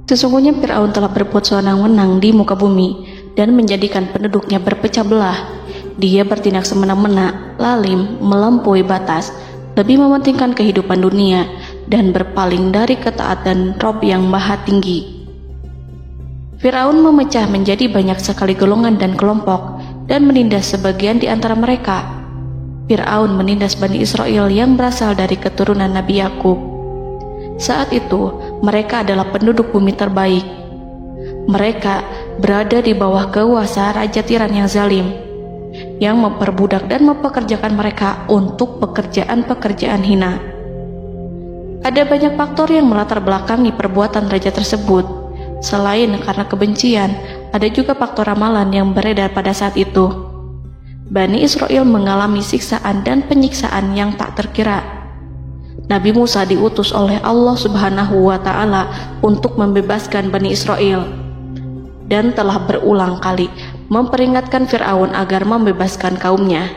Sesungguhnya Fir'aun telah berbuat sewenang-wenang di muka bumi dan menjadikan penduduknya berpecah belah. Dia bertindak semena-mena, lalim, melampaui batas, lebih mementingkan kehidupan dunia dan berpaling dari ketaatan Rabb yang Maha Tinggi. Fir'aun memecah menjadi banyak sekali golongan dan kelompok dan menindas sebagian di antara mereka. Fir'aun menindas Bani Israel yang berasal dari keturunan Nabi Yakub. Saat itu, mereka adalah penduduk bumi terbaik. Mereka berada di bawah kuasa Raja Tiran yang zalim, yang memperbudak dan mempekerjakan mereka untuk pekerjaan-pekerjaan hina. Ada banyak faktor yang melatar belakangi perbuatan raja tersebut. Selain karena kebencian, ada juga faktor ramalan yang beredar pada saat itu. Bani Israel mengalami siksaan dan penyiksaan yang tak terkira. Nabi Musa diutus oleh Allah Subhanahu wa Ta'ala untuk membebaskan Bani Israel dan telah berulang kali memperingatkan Fir'aun agar membebaskan kaumnya.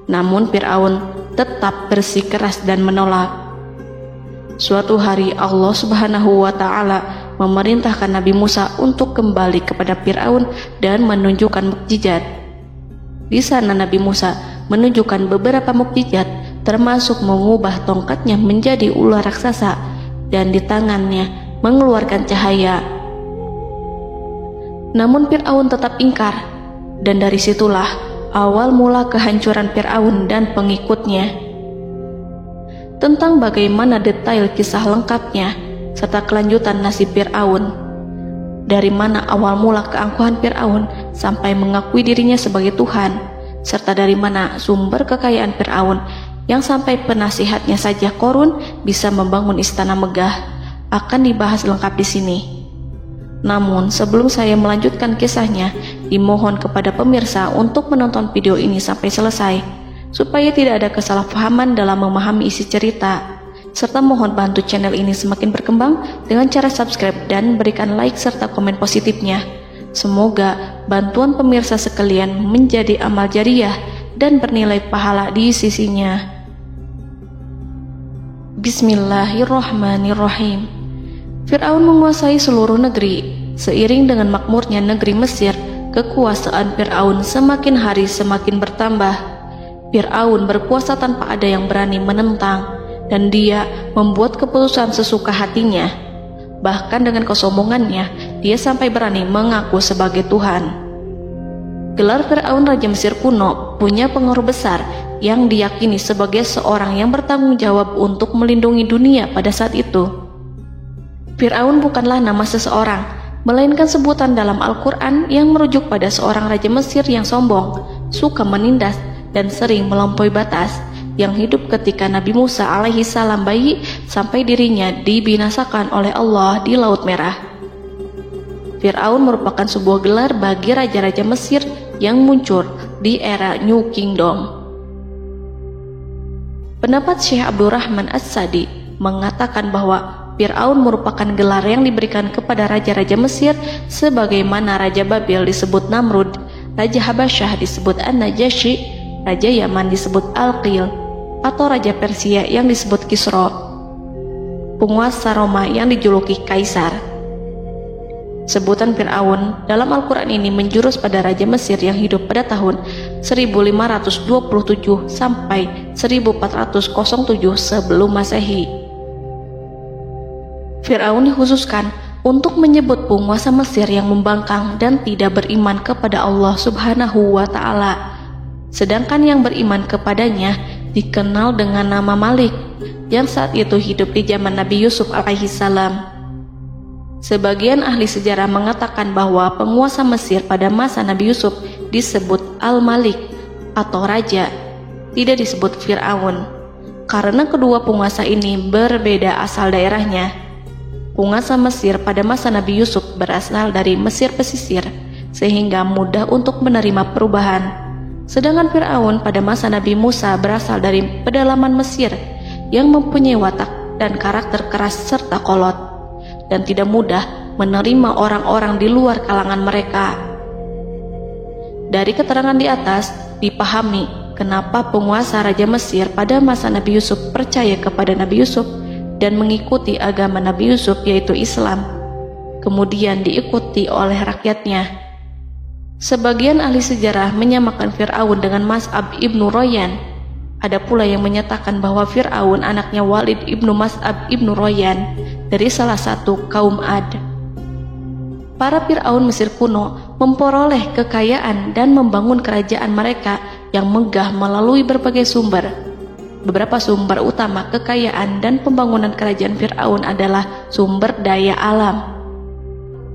Namun Fir'aun tetap bersikeras dan menolak. Suatu hari Allah Subhanahu wa Ta'ala memerintahkan Nabi Musa untuk kembali kepada Fir'aun dan menunjukkan mukjizat. Di sana Nabi Musa menunjukkan beberapa mukjizat, termasuk mengubah tongkatnya menjadi ular raksasa dan di tangannya mengeluarkan cahaya. Namun Fir'aun tetap ingkar, dan dari situlah awal mula kehancuran Fir'aun dan pengikutnya. Tentang bagaimana detail kisah lengkapnya serta kelanjutan nasib Fir'aun, dari mana awal mula keangkuhan Fir'aun sampai mengakui dirinya sebagai Tuhan, serta dari mana sumber kekayaan Fir'aun yang sampai penasihatnya saja Qorun bisa membangun istana megah, akan dibahas lengkap di sini. Namun sebelum saya melanjutkan kisahnya, dimohon kepada pemirsa untuk menonton video ini sampai selesai, supaya tidak ada kesalahpahaman dalam memahami isi cerita, serta mohon bantu channel ini semakin berkembang dengan cara subscribe dan berikan like serta komen positifnya. Semoga bantuan pemirsa sekalian menjadi amal jariah dan bernilai pahala di sisinya. Bismillahirrahmanirrahim. Fir'aun menguasai seluruh negeri. Seiring dengan makmurnya negeri Mesir, kekuasaan Fir'aun semakin hari semakin bertambah. Fir'aun berkuasa tanpa ada yang berani menentang, dan dia membuat keputusan sesuka hatinya. Bahkan dengan kesombongannya, dia sampai berani mengaku sebagai Tuhan. Gelar Fir'aun Raja Mesir kuno punya pengaruh besar yang diyakini sebagai seorang yang bertanggung jawab untuk melindungi dunia pada saat itu. Fir'aun bukanlah nama seseorang, melainkan sebutan dalam Al-Quran yang merujuk pada seorang Raja Mesir yang sombong, suka menindas, dan sering melampaui batas, yang hidup ketika Nabi Musa alaihi salam bayi sampai dirinya dibinasakan oleh Allah di Laut Merah. Fir'aun merupakan sebuah gelar bagi raja-raja Mesir yang muncul di era New Kingdom. Pendapat Syekh Abdurrahman As-Sadi mengatakan bahwa Fir'aun merupakan gelar yang diberikan kepada raja-raja Mesir, sebagaimana Raja Babil disebut Namrud, Raja Habasyah disebut An-Najasyi, Raja Yaman disebut Al-Qil, atau Raja Persia yang disebut Kisra, penguasa Roma yang dijuluki Kaisar. Sebutan Fir'aun dalam Al-Quran ini menjurus pada Raja Mesir yang hidup pada tahun 1527 sampai 1407 sebelum Masehi. Fir'aun dikhususkan untuk menyebut penguasa Mesir yang membangkang dan tidak beriman kepada Allah Subhanahu wa Ta'ala. Sedangkan yang beriman kepadanya dikenal dengan nama Malik, yang saat itu hidup di zaman Nabi Yusuf alaihi salam. Sebagian ahli sejarah mengatakan bahwa penguasa Mesir pada masa Nabi Yusuf disebut Al-Malik atau Raja, tidak disebut Fir'aun, karena kedua penguasa ini berbeda asal daerahnya. Penguasa Mesir pada masa Nabi Yusuf berasal dari Mesir pesisir, sehingga mudah untuk menerima perubahan. Sedangkan Fir'aun pada masa Nabi Musa berasal dari pedalaman Mesir yang mempunyai watak dan karakter keras serta kolot, dan tidak mudah menerima orang-orang di luar kalangan mereka. Dari keterangan di atas dipahami kenapa penguasa Raja Mesir pada masa Nabi Yusuf percaya kepada Nabi Yusuf dan mengikuti agama Nabi Yusuf, yaitu Islam. kemudian diikuti oleh rakyatnya. Sebagian ahli sejarah menyamakan Fir'aun dengan Mas'ab ibnu Royan. Ada pula yang menyatakan bahwa Fir'aun anaknya Walid ibnu Mas'ab ibnu Royan dari salah satu kaum Ad. Para Fir'aun Mesir kuno memperoleh kekayaan dan membangun kerajaan mereka yang megah melalui berbagai sumber. Beberapa sumber utama kekayaan dan pembangunan kerajaan Fir'aun adalah sumber daya alam.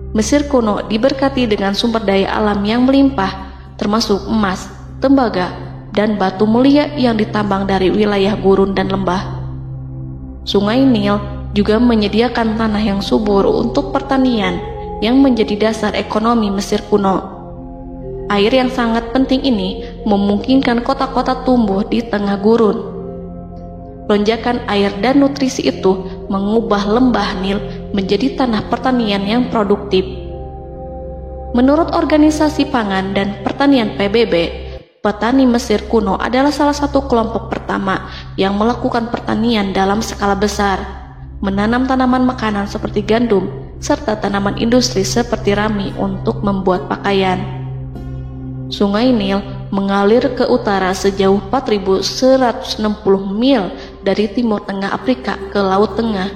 Mesir kuno diberkati dengan sumber daya alam yang melimpah, termasuk emas, tembaga, dan batu mulia yang ditambang dari wilayah gurun dan lembah. Sungai Nil juga menyediakan tanah yang subur untuk pertanian yang menjadi dasar ekonomi Mesir kuno. Air yang sangat penting ini memungkinkan kota-kota tumbuh di tengah gurun. Lonjakan air dan nutrisi itu mengubah lembah Nil menjadi tanah pertanian yang produktif. Menurut Organisasi Pangan dan Pertanian PBB, petani Mesir kuno adalah salah satu kelompok pertama yang melakukan pertanian dalam skala besar, menanam tanaman makanan seperti gandum, serta tanaman industri seperti rami untuk membuat pakaian. Sungai Nil mengalir ke utara sejauh 4.160 mil dari timur tengah Afrika ke Laut Tengah,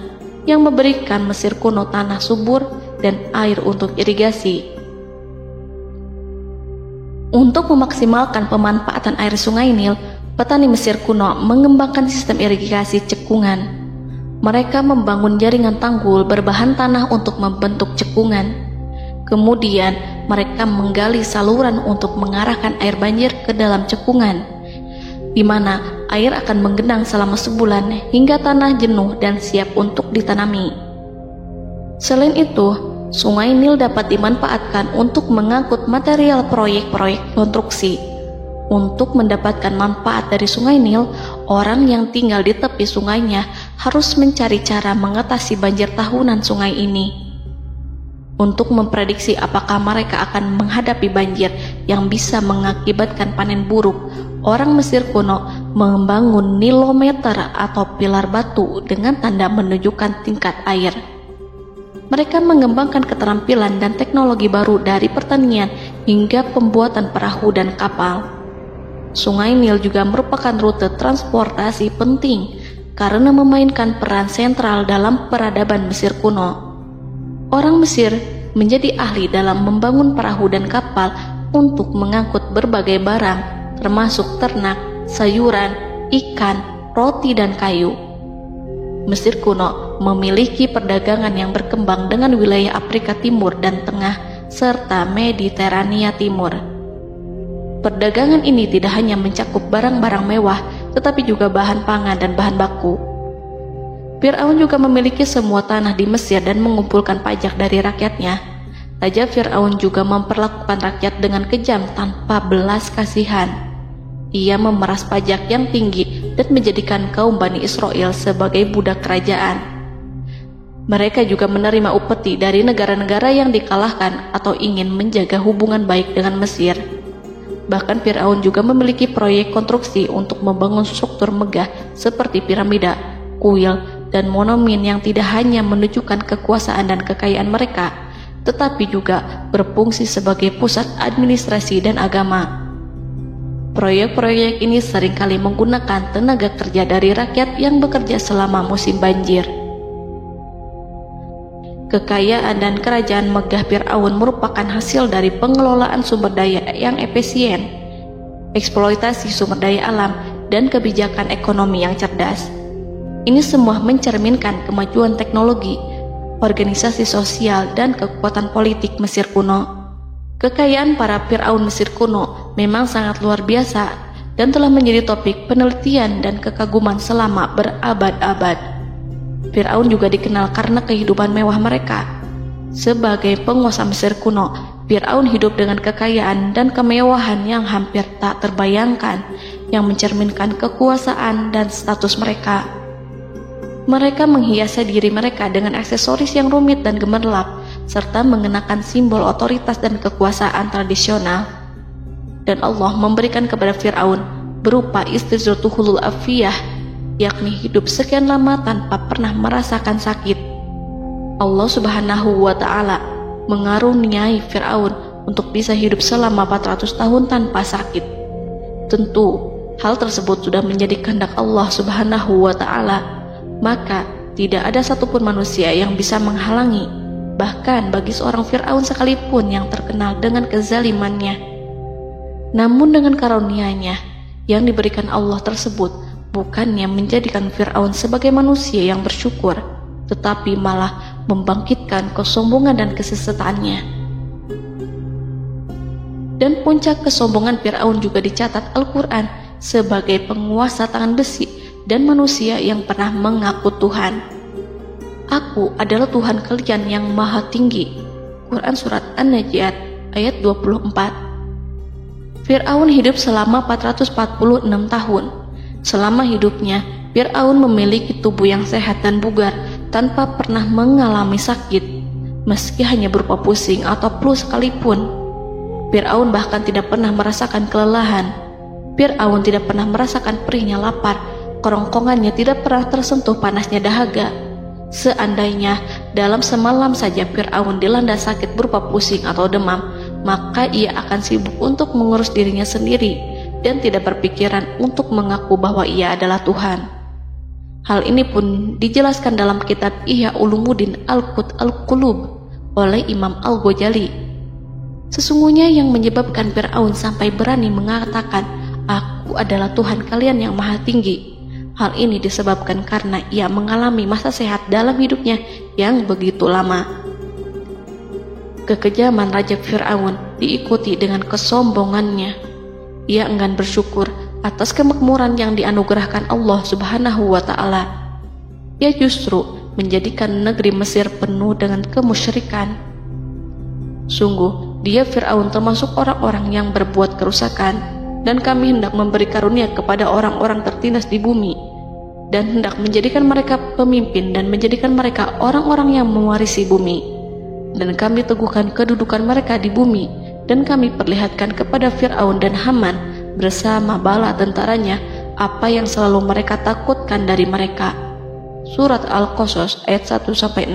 yang memberikan Mesir kuno tanah subur dan air untuk irigasi. Untuk memaksimalkan pemanfaatan air Sungai Nil, petani Mesir kuno mengembangkan sistem irigasi cekungan. Mereka membangun jaringan tanggul berbahan tanah untuk membentuk cekungan. Kemudian mereka menggali saluran untuk mengarahkan air banjir ke dalam cekungan, di mana air akan menggenang selama sebulan hingga tanah jenuh dan siap untuk ditanami. Selain itu, Sungai Nil dapat dimanfaatkan untuk mengangkut material proyek-proyek konstruksi. Untuk mendapatkan manfaat dari Sungai Nil, orang yang tinggal di tepi sungainya harus mencari cara mengatasi banjir tahunan sungai ini. Untuk memprediksi apakah mereka akan menghadapi banjir yang bisa mengakibatkan panen buruk, orang Mesir kuno membangun nilometer atau pilar batu dengan tanda menunjukkan tingkat air. Mereka mengembangkan keterampilan dan teknologi baru dari pertanian hingga pembuatan perahu dan kapal. Sungai Nil juga merupakan rute transportasi penting karena memainkan peran sentral dalam peradaban Mesir kuno. Orang Mesir menjadi ahli dalam membangun perahu dan kapal untuk mengangkut berbagai barang, termasuk ternak, sayuran, ikan, roti, dan kayu. Mesir kuno memiliki perdagangan yang berkembang dengan wilayah Afrika Timur dan Tengah serta Mediterania Timur. Perdagangan ini tidak hanya mencakup barang-barang mewah, tetapi juga bahan pangan dan bahan baku. Fir'aun juga memiliki semua tanah di Mesir dan mengumpulkan pajak dari rakyatnya. Raja Fir'aun juga memperlakukan rakyat dengan kejam tanpa belas kasihan. Ia memeras pajak yang tinggi dan menjadikan kaum Bani Israel sebagai budak kerajaan. Mereka juga menerima upeti dari negara-negara yang dikalahkan atau ingin menjaga hubungan baik dengan Mesir. Bahkan Fir'aun juga memiliki proyek konstruksi untuk membangun struktur megah seperti piramida, kuil, dan monumen yang tidak hanya menunjukkan kekuasaan dan kekayaan mereka, tetapi juga berfungsi sebagai pusat administrasi dan agama. Proyek-proyek ini seringkali menggunakan tenaga kerja dari rakyat yang bekerja selama musim banjir. Kekayaan dan kerajaan megah Fir'aun merupakan hasil dari pengelolaan sumber daya yang efisien, eksploitasi sumber daya alam, dan kebijakan ekonomi yang cerdas. Ini semua mencerminkan kemajuan teknologi, organisasi sosial, dan kekuatan politik Mesir kuno. Kekayaan para Fir'aun Mesir kuno memang sangat luar biasa dan telah menjadi topik penelitian dan kekaguman selama berabad-abad. Fir'aun juga dikenal karena kehidupan mewah mereka. Sebagai penguasa Mesir kuno, Fir'aun hidup dengan kekayaan dan kemewahan yang hampir tak terbayangkan, yang mencerminkan kekuasaan dan status mereka. Mereka menghiasi diri mereka dengan aksesoris yang rumit dan gemerlap, serta mengenakan simbol otoritas dan kekuasaan tradisional. Dan Allah memberikan kepada Fir'aun berupa istidratuhul afiyah, yakni hidup sekian lama tanpa pernah merasakan sakit. Allah Subhanahu wa Ta'ala mengaruniai Fir'aun untuk bisa hidup selama 400 tahun tanpa sakit. Tentu, hal tersebut sudah menjadi kehendak Allah Subhanahu wa Ta'ala, maka tidak ada satupun manusia yang bisa menghalangi, bahkan bagi seorang Fir'aun sekalipun yang terkenal dengan kezalimannya. Namun dengan karunia-Nya yang diberikan Allah tersebut bukannya menjadikan Fir'aun sebagai manusia yang bersyukur, tetapi malah membangkitkan kesombongan dan kesesataannya. Dan puncak kesombongan Fir'aun juga dicatat Al-Quran sebagai penguasa tangan besi dan manusia yang pernah mengaku Tuhan. Aku adalah Tuhan kalian yang maha tinggi. Quran Surat An-Najiat ayat 24. Fir'aun hidup selama 446 tahun. Selama hidupnya, Fir'aun memiliki tubuh yang sehat dan bugar tanpa pernah mengalami sakit, meski hanya berupa pusing atau flu sekalipun. Fir'aun bahkan tidak pernah merasakan kelelahan. Fir'aun tidak pernah merasakan perihnya lapar, kerongkongannya tidak pernah tersentuh panasnya dahaga. Seandainya dalam semalam saja Fir'aun dilanda sakit berupa pusing atau demam, maka ia akan sibuk untuk mengurus dirinya sendiri dan tidak berpikiran untuk mengaku bahwa ia adalah Tuhan. Hal ini pun dijelaskan dalam kitab Ihya Ulumuddin Al-Qut Al-Qulub oleh Imam Al-Ghazali. Sesungguhnya yang menyebabkan Fir'aun sampai berani mengatakan, "Aku adalah Tuhan kalian yang maha tinggi," hal ini disebabkan karena ia mengalami masa sehat dalam hidupnya yang begitu lama. Kekejaman Raja Fir'aun diikuti dengan kesombongannya. Ia enggan bersyukur atas kemakmuran yang dianugerahkan Allah Subhanahu wa Ta'ala. Ia justru menjadikan negeri Mesir penuh dengan kemusyrikan. Sungguh, dia Fir'aun termasuk orang-orang yang berbuat kerusakan, dan kami hendak memberi karunia kepada orang-orang tertindas di bumi, dan hendak menjadikan mereka pemimpin dan menjadikan mereka orang-orang yang mewarisi bumi. Dan kami teguhkan kedudukan mereka di bumi, dan kami perlihatkan kepada Fir'aun dan Haman bersama bala tentaranya apa yang selalu mereka takutkan dari mereka. Surat Al-Qasas ayat 1-6.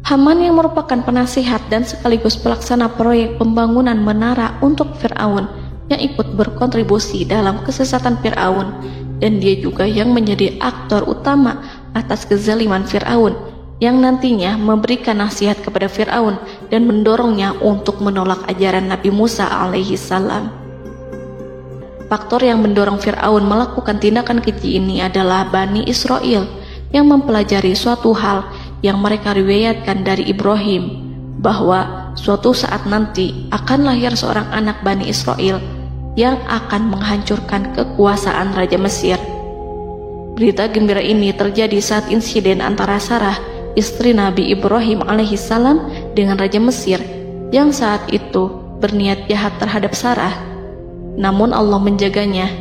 Haman yang merupakan penasihat dan sekaligus pelaksana proyek pembangunan menara untuk Fir'aun yang ikut berkontribusi dalam kesesatan Fir'aun, dan dia juga yang menjadi aktor utama atas kezaliman Fir'aun yang nantinya memberikan nasihat kepada Fir'aun dan mendorongnya untuk menolak ajaran Nabi Musa alaihi salam. Faktor yang mendorong Fir'aun melakukan tindakan keji ini adalah Bani Israel yang mempelajari suatu hal yang mereka riwayatkan dari Ibrahim, bahwa suatu saat nanti akan lahir seorang anak Bani Israel yang akan menghancurkan kekuasaan Raja Mesir. Berita gembira ini terjadi saat insiden antara Sarah, istri Nabi Ibrahim alaihissalam, dengan Raja Mesir yang saat itu berniat jahat terhadap Sarah. Namun Allah menjaganya.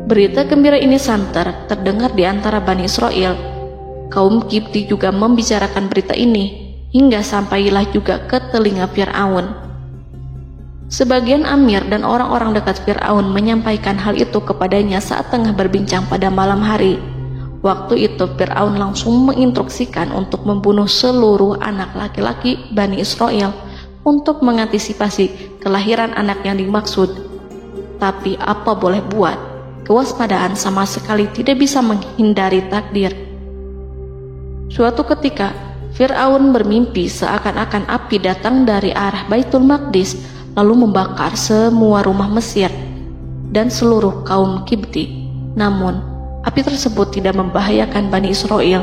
Berita gembira ini santer terdengar di antara Bani Israel. Kaum Kipti juga membicarakan berita ini, hingga sampailah juga ke telinga Fir'aun. Sebagian amir dan orang-orang dekat Fir'aun menyampaikan hal itu kepadanya saat tengah berbincang pada malam hari. Waktu itu Fir'aun langsung menginstruksikan untuk membunuh seluruh anak laki-laki Bani Israel untuk mengantisipasi kelahiran anak yang dimaksud. Tapi apa boleh buat, kewaspadaan sama sekali tidak bisa menghindari takdir. Suatu ketika Fir'aun bermimpi seakan-akan api datang dari arah Baitul Maqdis lalu membakar semua rumah Mesir dan seluruh kaum Kipti. Namun api tersebut tidak membahayakan Bani Israel.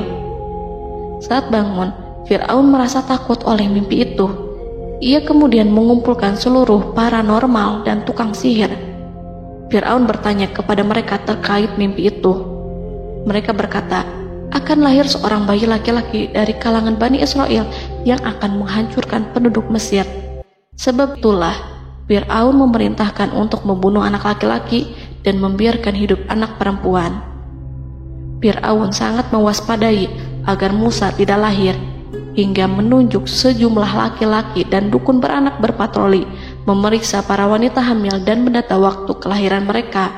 Saat bangun, Fir'aun merasa takut oleh mimpi itu. Ia kemudian mengumpulkan seluruh paranormal dan tukang sihir. Fir'aun bertanya kepada mereka terkait mimpi itu. Mereka berkata, akan lahir seorang bayi laki-laki dari kalangan Bani Israel yang akan menghancurkan penduduk Mesir. Sebab itulah Fir'aun memerintahkan untuk membunuh anak laki-laki dan membiarkan hidup anak perempuan. Fir'aun sangat mewaspadai agar Musa tidak lahir, hingga menunjuk sejumlah laki-laki dan dukun beranak berpatroli memeriksa para wanita hamil dan mendata waktu kelahiran mereka.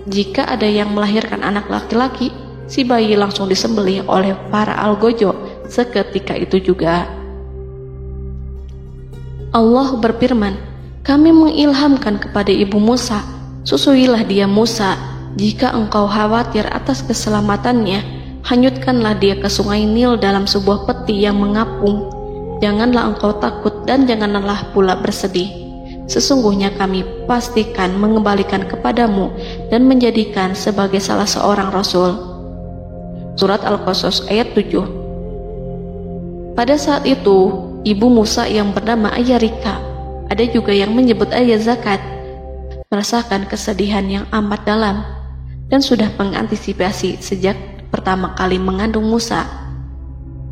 Jika ada yang melahirkan anak laki-laki, si bayi langsung disembelih oleh para algojo seketika itu juga. Allah berfirman, kami mengilhamkan kepada ibu Musa, susuilah dia Musa, jika engkau khawatir atas keselamatannya, hanyutkanlah dia ke sungai Nil dalam sebuah peti yang mengapung. Janganlah engkau takut dan janganlah pula bersedih. Sesungguhnya kami pastikan mengembalikan kepadamu dan menjadikan sebagai salah seorang rasul. Surat Al-Qasas ayat 7. Pada saat itu, ibu Musa yang bernama Ayah Rika, ada juga yang menyebut Ayah Zakat, merasakan kesedihan yang amat dalam dan sudah mengantisipasi sejak pertama kali mengandung Musa.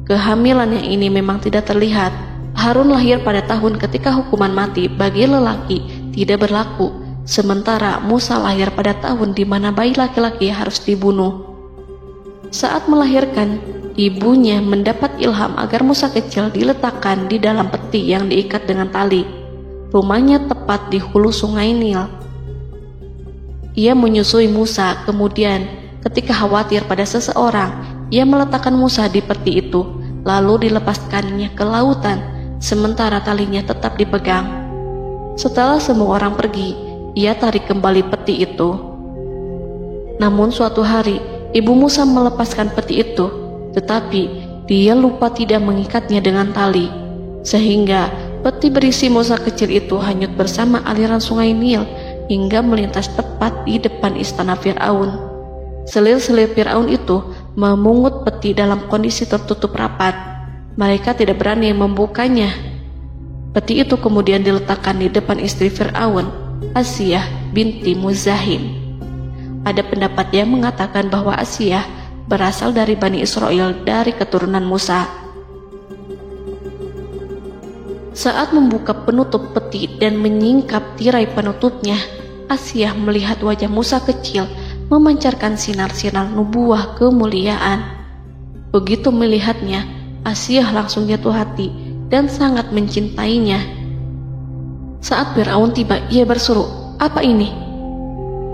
Kehamilan yang ini memang tidak terlihat. Harun lahir pada tahun ketika hukuman mati bagi lelaki tidak berlaku, sementara Musa lahir pada tahun di mana bayi laki-laki harus dibunuh. Saat melahirkan, ibunya mendapat ilham agar Musa kecil diletakkan di dalam peti yang diikat dengan tali. Rumahnya tepat di hulu sungai Nil. Ia menyusui Musa, kemudian ketika khawatir pada seseorang, ia meletakkan Musa di peti itu, lalu dilepaskannya ke lautan, sementara talinya tetap dipegang. Setelah semua orang pergi, ia tarik kembali peti itu. Namun suatu hari, ibu Musa melepaskan peti itu, tetapi dia lupa tidak mengikatnya dengan tali, sehingga peti berisi Musa kecil itu hanyut bersama aliran sungai Nil hingga melintas tepat di depan istana Fir'aun. Selir-selir Fir'aun itu memungut peti dalam kondisi tertutup rapat. Mereka tidak berani membukanya. Peti itu kemudian diletakkan di depan istri Fir'aun, Asiyah binti Muzahim. Ada pendapat yang mengatakan bahwa Asiyah berasal dari Bani Israel dari keturunan Musa. Saat membuka penutup peti dan menyingkap tirai penutupnya, Asiyah melihat wajah Musa kecil memancarkan sinar-sinar nubuah kemuliaan. Begitu melihatnya, Asiyah langsung jatuh hati dan sangat mencintainya. Saat Fir'aun tiba, ia berseru, "Apa ini?"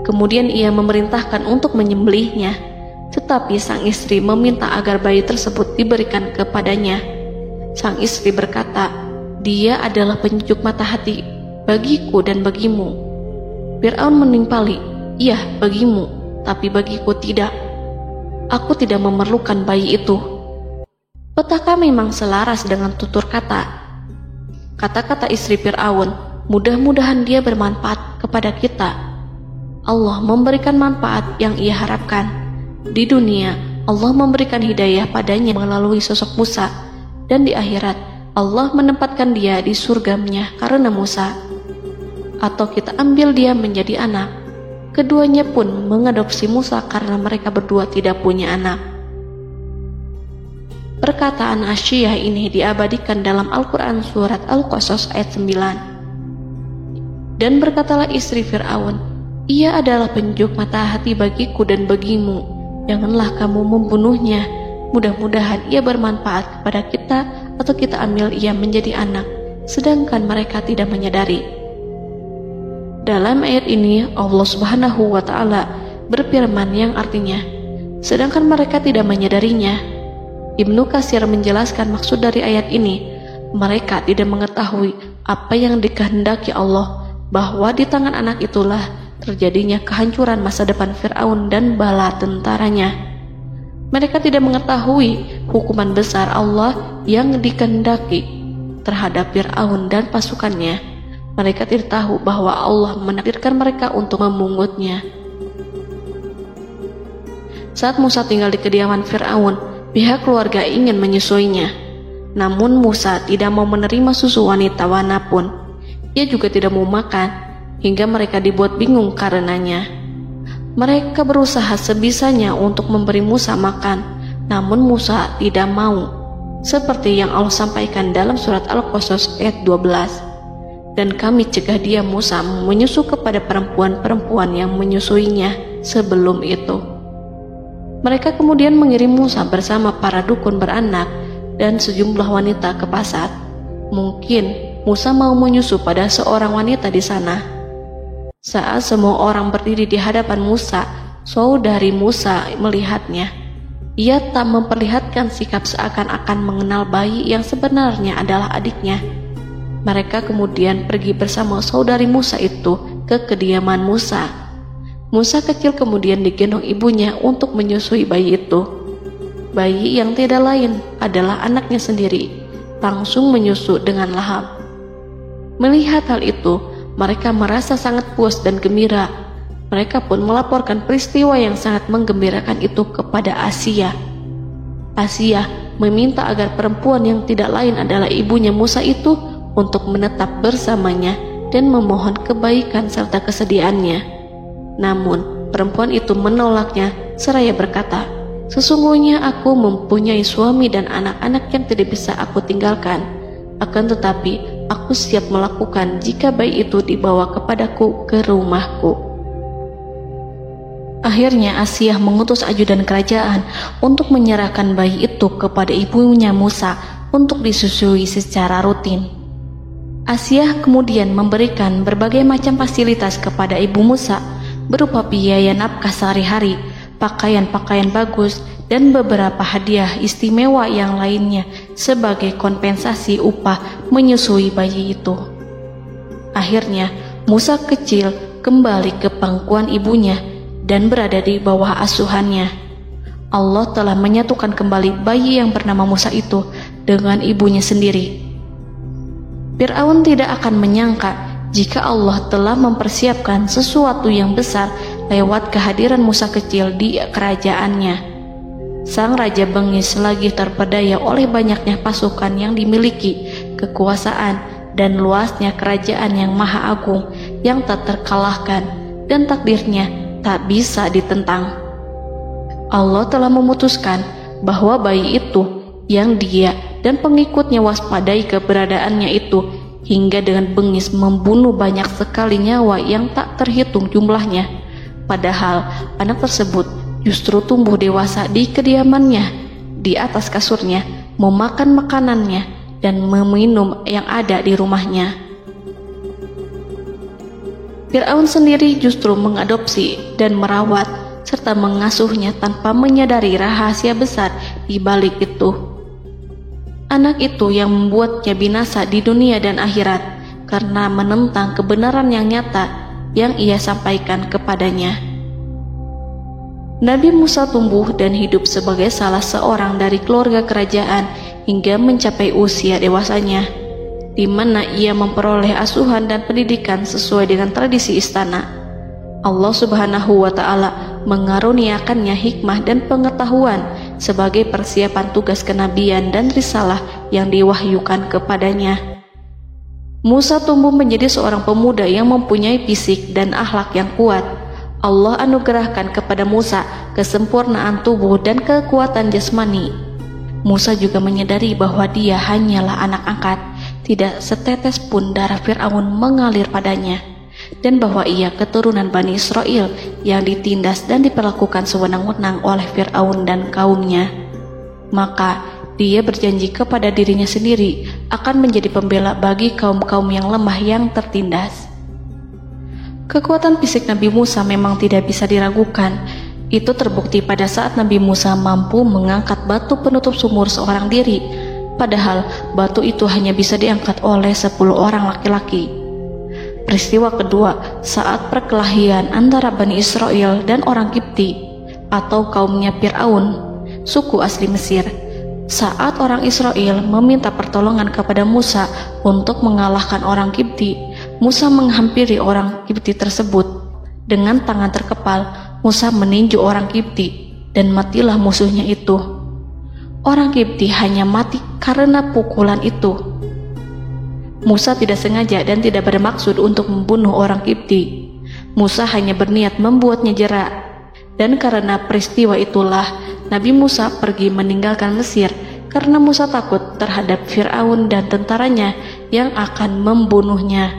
Kemudian ia memerintahkan untuk menyembelihnya, tetapi sang istri meminta agar bayi tersebut diberikan kepadanya. Sang istri berkata, "Dia adalah penyejuk mata hati bagiku dan bagimu." Fir'aun menimpali, "Iya, bagimu, tapi bagiku tidak. Aku tidak memerlukan bayi itu." Petaka memang selaras dengan tutur kata. Kata-kata istri Fir'aun, mudah-mudahan dia bermanfaat kepada kita. Allah memberikan manfaat yang ia harapkan. Di dunia, Allah memberikan hidayah padanya melalui sosok Musa, dan di akhirat, Allah menempatkan dia di surganya karena Musa. Atau kita ambil dia menjadi anak. Keduanya pun mengadopsi Musa karena mereka berdua tidak punya anak. Perkataan Asiyah ini diabadikan dalam Al-Quran surat Al-Qasas ayat 9. Dan berkatalah istri Fir'aun, "Ia adalah penyejuk mata hati bagiku dan bagimu. Janganlah kamu membunuhnya. Mudah-mudahan ia bermanfaat kepada kita atau kita ambil ia menjadi anak." Sedangkan mereka tidak menyadari. Dalam ayat ini Allah Subhanahu wa Ta'ala berfirman yang artinya, sedangkan mereka tidak menyadarinya. Ibnu Katsir menjelaskan maksud dari ayat ini, mereka tidak mengetahui apa yang dikehendaki Allah, bahwa di tangan anak itulah terjadinya kehancuran masa depan Fir'aun dan bala tentaranya. Mereka tidak mengetahui hukuman besar Allah yang dikehendaki terhadap Fir'aun dan pasukannya. Mereka tidak tahu bahwa Allah menakdirkan mereka untuk memungutnya. Saat Musa tinggal di kediaman Fir'aun, pihak keluarga ingin menyusuinya. Namun Musa tidak mau menerima susu wanita manapun. Ia juga tidak mau makan, hingga mereka dibuat bingung karenanya. Mereka berusaha sebisanya untuk memberi Musa makan, namun Musa tidak mau. Seperti yang Allah sampaikan dalam surat Al-Qasas ayat 12. Dan kami cegah dia Musa menyusu kepada perempuan-perempuan yang menyusuinya sebelum itu. Mereka kemudian mengirim Musa bersama para dukun beranak dan sejumlah wanita ke pasar. Mungkin Musa mau menyusu pada seorang wanita di sana. Saat semua orang berdiri di hadapan Musa, saudari Musa melihatnya. Ia tak memperlihatkan sikap seakan-akan mengenal bayi yang sebenarnya adalah adiknya. Mereka kemudian pergi bersama saudari Musa itu ke kediaman Musa. Musa kecil kemudian digendong ibunya untuk menyusui bayi itu. Bayi yang tidak lain adalah anaknya sendiri, langsung menyusu dengan lahap. Melihat hal itu, mereka merasa sangat puas dan gembira. Mereka pun melaporkan peristiwa yang sangat menggembirakan itu kepada Asia. Asia meminta agar perempuan yang tidak lain adalah ibunya Musa itu untuk menetap bersamanya dan memohon kebaikan serta kesediaannya. Namun, perempuan itu menolaknya seraya berkata, "Sesungguhnya aku mempunyai suami dan anak-anak yang tidak bisa aku tinggalkan. Akan tetapi, aku siap melakukan jika bayi itu dibawa kepadaku ke rumahku." Akhirnya Asia mengutus ajudan kerajaan untuk menyerahkan bayi itu kepada ibunya Musa untuk disusui secara rutin. Asia kemudian memberikan berbagai macam fasilitas kepada ibu Musa berupa biaya nafkah sehari-hari, pakaian-pakaian bagus, dan beberapa hadiah istimewa yang lainnya sebagai kompensasi upah menyusui bayi itu. Akhirnya Musa kecil kembali ke pangkuan ibunya dan berada di bawah asuhannya. Allah telah menyatukan kembali bayi yang bernama Musa itu dengan ibunya sendiri. Fir'aun tidak akan menyangka jika Allah telah mempersiapkan sesuatu yang besar lewat kehadiran Musa kecil di kerajaannya. Sang Raja bengis lagi terpedaya oleh banyaknya pasukan yang dimiliki, kekuasaan, dan luasnya kerajaan yang maha agung yang tak terkalahkan dan takdirnya tak bisa ditentang. Allah telah memutuskan bahwa bayi itu yang dia dan pengikutnya waspadai keberadaannya itu hingga dengan bengis membunuh banyak sekali nyawa yang tak terhitung jumlahnya. Padahal anak tersebut justru tumbuh dewasa di kediamannya, di atas kasurnya, memakan makanannya, dan meminum yang ada di rumahnya. Fir'aun sendiri justru mengadopsi dan merawat serta mengasuhnya tanpa menyadari rahasia besar di balik itu. Anak itu yang membuatnya binasa di dunia dan akhirat karena menentang kebenaran yang nyata yang ia sampaikan kepadanya. Nabi Musa tumbuh dan hidup sebagai salah seorang dari keluarga kerajaan hingga mencapai usia dewasanya, di mana ia memperoleh asuhan dan pendidikan sesuai dengan tradisi istana. Allah Subhanahu wa Ta'ala mengaruniakannya hikmah dan pengetahuan sebagai persiapan tugas kenabian dan risalah yang diwahyukan kepadanya. Musa tumbuh menjadi seorang pemuda yang mempunyai fisik dan akhlak yang kuat. Allah anugerahkan kepada Musa kesempurnaan tubuh dan kekuatan jasmani. Musa juga menyadari bahwa dia hanyalah anak angkat, tidak setetes pun darah Fir'aun mengalir padanya, dan bahwa ia keturunan Bani Israel yang ditindas dan diperlakukan sewenang-wenang oleh Fir'aun dan kaumnya. Maka dia berjanji kepada dirinya sendiri akan menjadi pembela bagi kaum-kaum yang lemah yang tertindas. Kekuatan fisik Nabi Musa memang tidak bisa diragukan. Itu terbukti pada saat Nabi Musa mampu mengangkat batu penutup sumur seorang diri, padahal batu itu hanya bisa diangkat oleh 10 orang laki-laki. Peristiwa kedua saat perkelahian antara Bani Israel dan orang Kipti atau kaumnya Fir'aun, suku asli Mesir. Saat orang Israel meminta pertolongan kepada Musa untuk mengalahkan orang Kipti, Musa menghampiri orang Kipti tersebut. Dengan tangan terkepal, Musa meninju orang Kipti dan matilah musuhnya itu. Orang Kipti hanya mati karena pukulan itu. Musa tidak sengaja dan tidak bermaksud untuk membunuh orang Kipti. Musa hanya berniat membuatnya jera. Dan karena peristiwa itulah Nabi Musa pergi meninggalkan Mesir karena Musa takut terhadap Fir'aun dan tentaranya yang akan membunuhnya.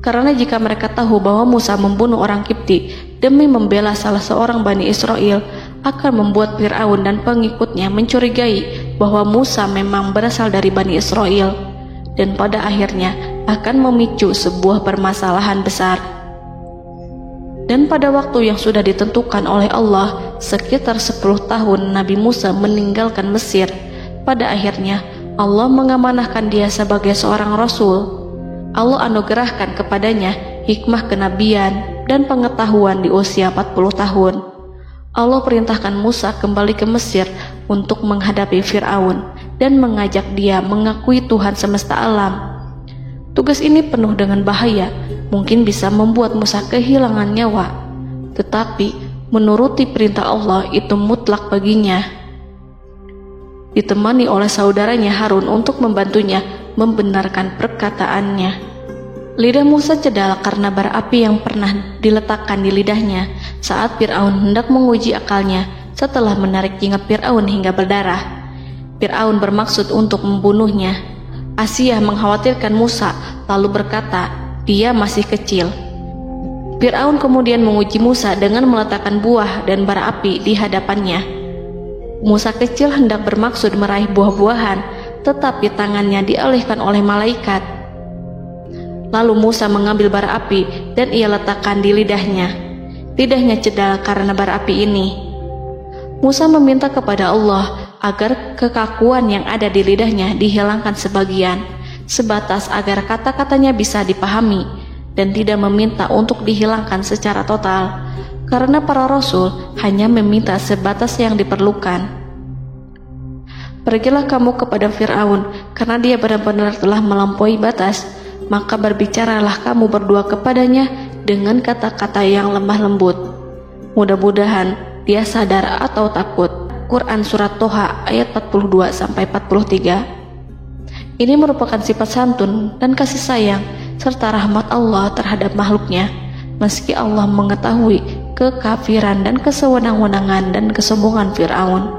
Karena jika mereka tahu bahwa Musa membunuh orang Kipti demi membela salah seorang Bani Israel, akan membuat Fir'aun dan pengikutnya mencurigai bahwa Musa memang berasal dari Bani Israel, dan pada akhirnya akan memicu sebuah permasalahan besar. Dan pada waktu yang sudah ditentukan oleh Allah, sekitar 10 tahun Nabi Musa meninggalkan Mesir. Pada akhirnya Allah mengamanahkan dia sebagai seorang rasul. Allah anugerahkan kepadanya hikmah kenabian dan pengetahuan di usia 40 tahun. Allah perintahkan Musa kembali ke Mesir untuk menghadapi Fir'aun dan mengajak dia mengakui Tuhan semesta alam. Tugas ini penuh dengan bahaya, mungkin bisa membuat Musa kehilangan nyawa. Tetapi menuruti perintah Allah itu mutlak baginya. Ditemani oleh saudaranya Harun untuk membantunya membenarkan perkataannya. Lidah Musa cedal karena bara api yang pernah diletakkan di lidahnya saat Fir'aun hendak menguji akalnya setelah menarik jingat Fir'aun hingga berdarah. Fir'aun bermaksud untuk membunuhnya. Asyah mengkhawatirkan Musa lalu berkata, dia masih kecil. Fir'aun kemudian menguji Musa dengan meletakkan buah dan bara api di hadapannya. Musa kecil hendak bermaksud meraih buah-buahan, tetapi tangannya dialihkan oleh malaikat. Lalu Musa mengambil bara api dan ia letakkan di lidahnya. Lidahnya cedal karena bara api ini. Musa meminta kepada Allah agar kekakuan yang ada di lidahnya dihilangkan sebagian, sebatas agar kata-katanya bisa dipahami, dan tidak meminta untuk dihilangkan secara total, karena para rasul hanya meminta sebatas yang diperlukan. Pergilah kamu kepada Fir'aun, karena dia benar-benar telah melampaui batas, maka berbicaralah kamu berdua kepadanya dengan kata-kata yang lemah lembut. Mudah-mudahan dia sadar atau takut. Quran Surat Toha ayat 42-43. Ini merupakan sifat santun dan kasih sayang serta rahmat Allah terhadap makhluknya, meski Allah mengetahui kekafiran dan kesewenang-wenangan dan kesombongan Fir'aun.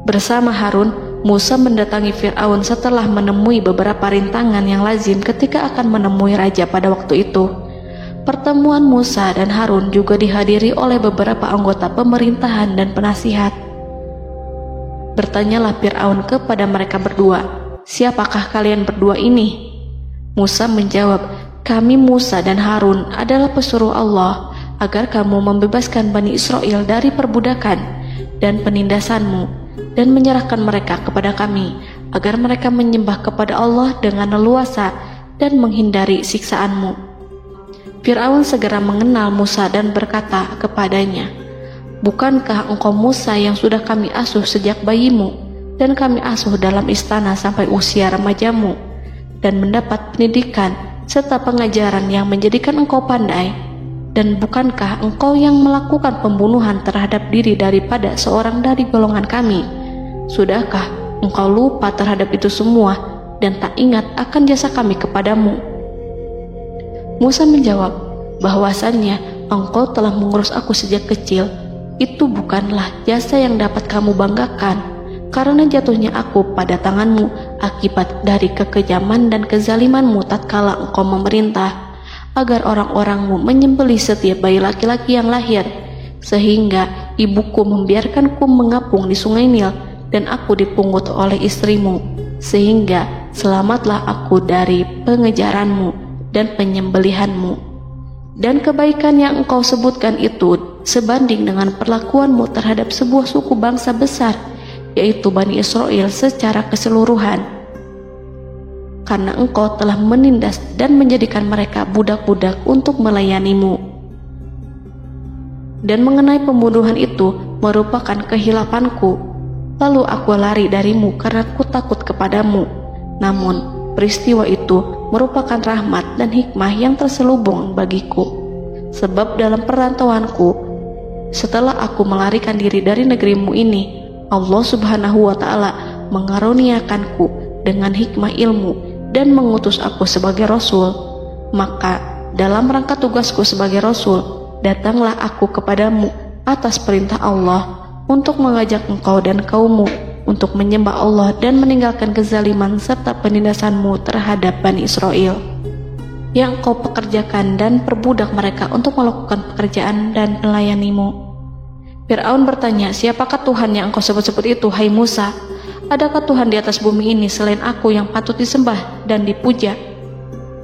Bersama Harun, Musa mendatangi Fir'aun setelah menemui beberapa rintangan yang lazim ketika akan menemui raja pada waktu itu. Pertemuan Musa dan Harun juga dihadiri oleh beberapa anggota pemerintahan dan penasihat. Bertanyalah Fir'aun kepada mereka berdua, siapakah kalian berdua ini? Musa menjawab, kami Musa dan Harun adalah pesuruh Allah agar kamu membebaskan Bani Israel dari perbudakan dan penindasanmu, dan menyerahkan mereka kepada kami, agar mereka menyembah kepada Allah dengan leluasa dan menghindari siksaanmu. Fir'aun segera mengenal Musa dan berkata kepadanya, bukankah engkau Musa yang sudah kami asuh sejak bayimu, dan kami asuh dalam istana sampai usia remajamu, dan mendapat pendidikan serta pengajaran yang menjadikan engkau pandai? Dan bukankah engkau yang melakukan pembunuhan terhadap diri daripada seorang dari golongan kami? Sudahkah engkau lupa terhadap itu semua dan tak ingat akan jasa kami kepadamu? Musa menjawab, bahwasannya engkau telah mengurus aku sejak kecil. Itu bukanlah jasa yang dapat kamu banggakan, karena jatuhnya aku pada tanganmu akibat dari kekejaman dan kezalimanmu tatkala engkau memerintah agar orang-orangmu menyembelih setiap bayi laki-laki yang lahir, sehingga ibuku membiarkanku mengapung di sungai Nil dan aku dipungut oleh istrimu, sehingga selamatlah aku dari pengejaranmu dan penyembelihanmu. Dan kebaikan yang engkau sebutkan itu sebanding dengan perlakuanmu terhadap sebuah suku bangsa besar, yaitu Bani Israel secara keseluruhan, karena engkau telah menindas dan menjadikan mereka budak-budak untuk melayanimu. Dan mengenai pembunuhan itu merupakan kehilafanku, lalu aku lari darimu karena ku takut kepadamu. Namun peristiwa itu merupakan rahmat dan hikmah yang terselubung bagiku, sebab dalam perantauanku setelah aku melarikan diri dari negerimu ini, Allah Subhanahu wa Ta'ala mengaruniakanku dengan hikmah ilmu dan mengutus aku sebagai rasul. Maka dalam rangka tugasku sebagai rasul, datanglah aku kepadamu atas perintah Allah untuk mengajak engkau dan kaummu untuk menyembah Allah dan meninggalkan kezaliman serta penindasanmu terhadap Bani Israel yang engkau pekerjakan, dan perbudak mereka untuk melakukan pekerjaan dan melayanimu. Fir'aun bertanya, siapakah Tuhan yang engkau sebut-sebut itu, hai Musa? Adakah Tuhan di atas bumi ini selain aku yang patut disembah dan dipuja?